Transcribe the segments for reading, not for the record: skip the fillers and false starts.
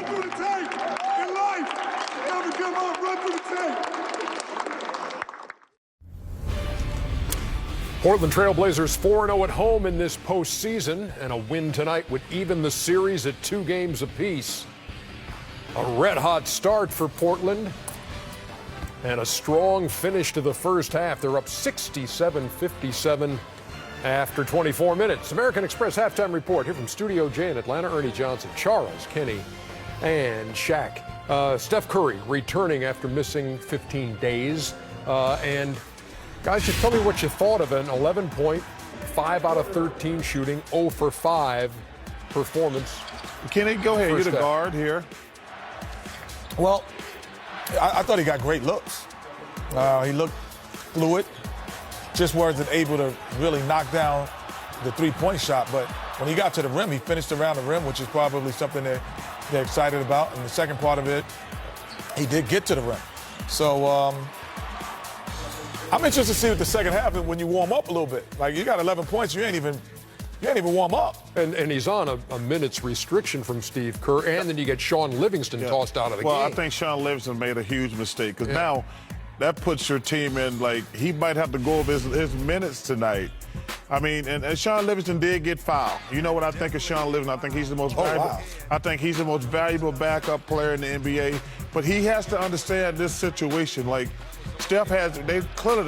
run through the tape. In life, never give up, run through the tape. Portland Trailblazers 4-0 at home in this postseason, and a win tonight would even the series at 2 games apiece. A red-hot start for Portland and a strong finish to the first half. They're up 67-57 after 24 minutes. American Express halftime report here from Studio J in Atlanta. Ernie Johnson, Charles, Kenny, and Shaq. Steph Curry returning after missing 15 days. And guys, just tell me what you thought of an 11-point, 5 out of 13 shooting, 0 for 5 performance. Kenny, go ahead. You're the guard here. Well, I thought he got great looks. He looked fluid. Just wasn't able to really knock down the three-point shot. But when he got to the rim, he finished around the rim, which is probably something that they're excited about. And the second part of it, he did get to the rim. So I'm interested to see what the second half is when you warm up a little bit. Like, you got 11 points, you ain't even warm up. And he's on a minute's restriction from Steve Kerr, and then you get Sean Livingston tossed out of the game. Well, I think Sean Livingston made a huge mistake because now that puts your team in, like, he might have to go over his minutes tonight. I mean, and Sean Livingston did get fouled. You know what I think of Sean Livingston? I think he's the most valuable. Wow. I think he's the most valuable backup player in the NBA. But he has to understand this situation. Like, Steph they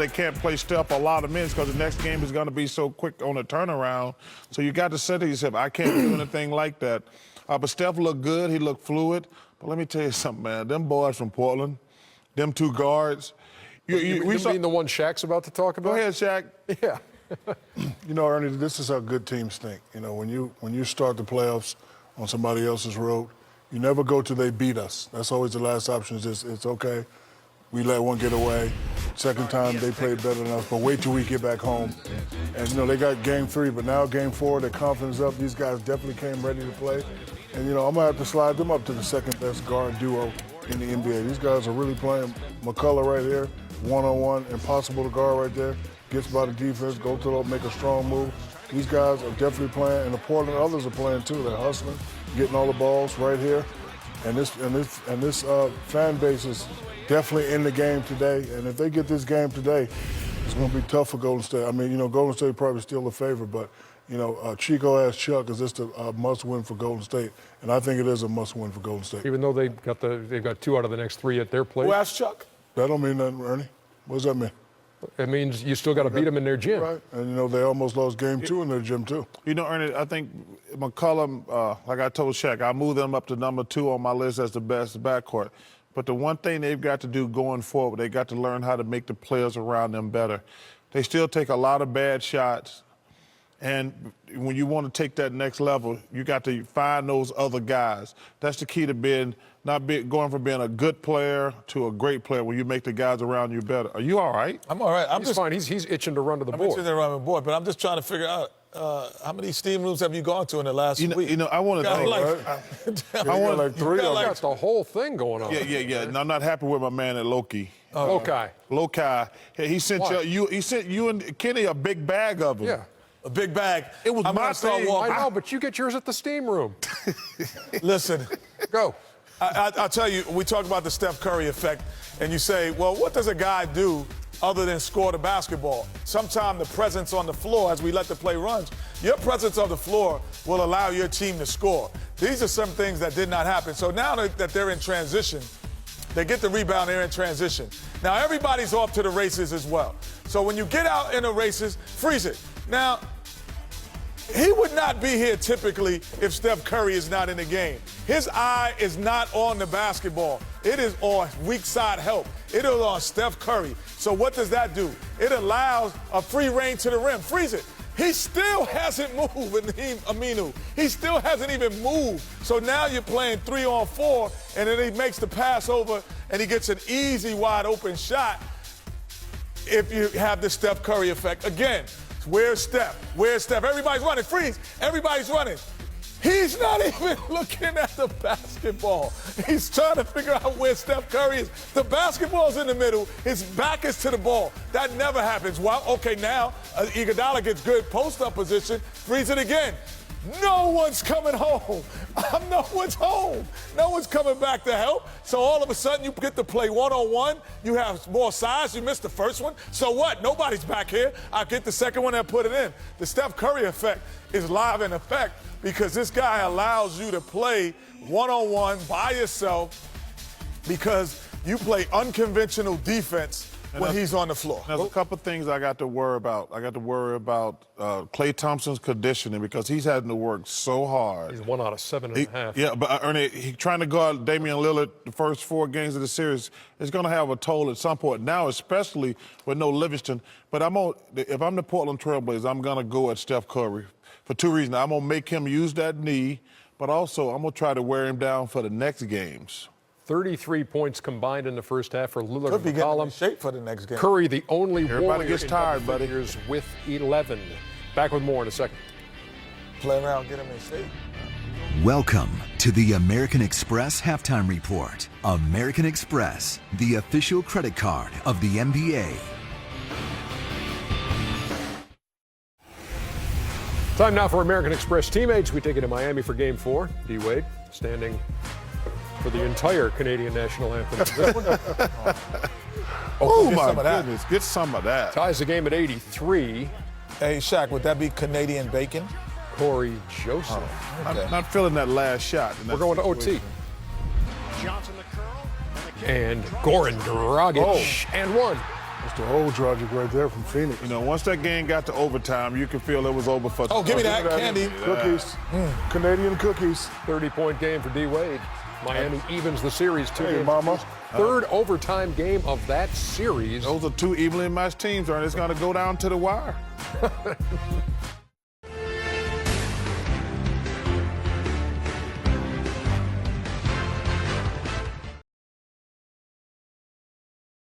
can't play Steph a lot of minutes because the next game is going to be so quick on the turnaround. So you got to say to yourself, I can't do anything like that. But Steph looked good. He looked fluid. But let me tell you something, man. Them boys from Portland, them 2 guards. You mean the one Shaq's about to talk about? Go ahead, Shaq. Yeah. You know, Ernie, this is how good teams think. You know, when you start the playoffs on somebody else's road, you never go till they beat us. That's always the last option. It's okay. We let one get away. Second time, they played better than us, but wait till we get back home. And, you know, they got game 3, but now game 4, their confidence up. These guys definitely came ready to play. And, you know, I'm going to have to slide them up to the second-best guard duo in the NBA. These guys are really playing. McCullough right here, one-on-one, impossible to guard right there. Gets by the defense, go to the, make a strong move. These guys are definitely playing, and the Portland others are playing too. They're hustling, getting all the balls right here. And this fan base is definitely in the game today, and if they get this game today, it's going to be tough for Golden State. I mean, you know, Golden State probably still a favorite, but, you know, Chico asked Chuck, is this a must-win for Golden State? And I think it is a must-win for Golden State. Even though they've got 2 out of the next 3 at their place. Who asked Chuck? That don't mean nothing, Ernie. What does that mean? It means you still got to beat them in their gym. Right, and, you know, they almost lost game 2 in their gym, too. You know, Ernie, I think McCollum, like I told Shaq, I moved them up to number 2 on my list as the best backcourt. But the one thing they've got to do going forward, they got to learn how to make the players around them better. They still take a lot of bad shots. And when you want to take that next level, you got to find those other guys. That's the key to going from being a good player to a great player when you make the guys around you better. Are you all right? I'm all right. He's fine. He's itching to run to the board. I'm itching to run to the board, but I'm just trying to figure out how many steam rooms have you gone to in the last week? You know, I want to think. I want like 3 of them. Got the whole thing going on. Yeah. And I'm not happy with my man at Loki. Loki. He sent you and Kenny a big bag of them. Yeah. A big bag. It was my thing. I know, but you get yours at the steam room. Listen. Go. I'll tell you, we talk about the Steph Curry effect, and you say, well, what does a guy do other than score the basketball? Sometimes the presence on the floor, as we let the play run, your presence on the floor will allow your team to score. These are some things that did not happen. So now that they're in transition, they get the rebound, they're in transition. Now everybody's off to the races as well. So when you get out in the races, freeze it. Now, he would not be here typically if Steph Curry is not in the game. His eye is not on the basketball. It is on weak side help. It is on Steph Curry. So what does that do? It allows a free reign to the rim. Freeze it. He still hasn't moved, Aminu. He still hasn't even moved. So now you're playing 3-on-4, and then he makes the pass over, and he gets an easy, wide-open shot if you have the Steph Curry effect. Again, where's Steph? Where's Steph? Everybody's running. Freeze. Everybody's running. He's not even looking at the basketball. He's trying to figure out where Steph Curry is. The basketball's in the middle. His back is to the ball. That never happens. Well, okay, now Iguodala gets good post-up position. Freeze it again. No one's coming home. No one's home. No one's coming back to help. So all of a sudden you get to play one-on-one. You have more size. You missed the first one. So what? Nobody's back here. I get the second one and put it in. The Steph Curry effect is live in effect because this guy allows you to play one-on-one by yourself because you play unconventional defense when he's on the floor. There's a couple things I got to worry about. I got to worry about Klay Thompson's conditioning because he's having to work so hard. He's 1 out of 7.5. Yeah, but Ernie, he trying to guard Damian Lillard the first 4 games of the series is going to have a toll at some point. Now, especially with no Livingston. But if I'm the Portland Trailblazers, I'm going to go at Steph Curry for 2 reasons. I'm going to make him use that knee, but also I'm going to try to wear him down for the next games. 33 points combined in the first half for Lillard Could be and getting McCollum. in shape for the next game. Curry, the only Everybody warrior gets in tired, double buddy. figures with 11. Back with more in a second. Play around, get him in shape. Welcome to the American Express Halftime Report. American Express, the official credit card of the NBA. Time now for American Express teammates. We take it to Miami for Game 4. D. Wade standing for the entire Canadian national anthem. This one Oh, get my some of that. goodness. Get some of that. ties the game at 83. Hey, Shaq, would that be Canadian bacon? Corey Joseph. Okay. Not feeling that last shot. in that We're going to OT. situation. Johnson the curl and the kick. And Goran Dragic and one. That's the old Dragic right there from Phoenix. You know, once that game got to overtime, you could feel it was over for. Oh, give me that candy. Cookies. Canadian cookies. 30-point game for D. Wade. Miami evens the series 2 Hey, games. mama. apiece. Third overtime game of that series. Those are 2 evenly matched teams, and it's going to go down to the wire.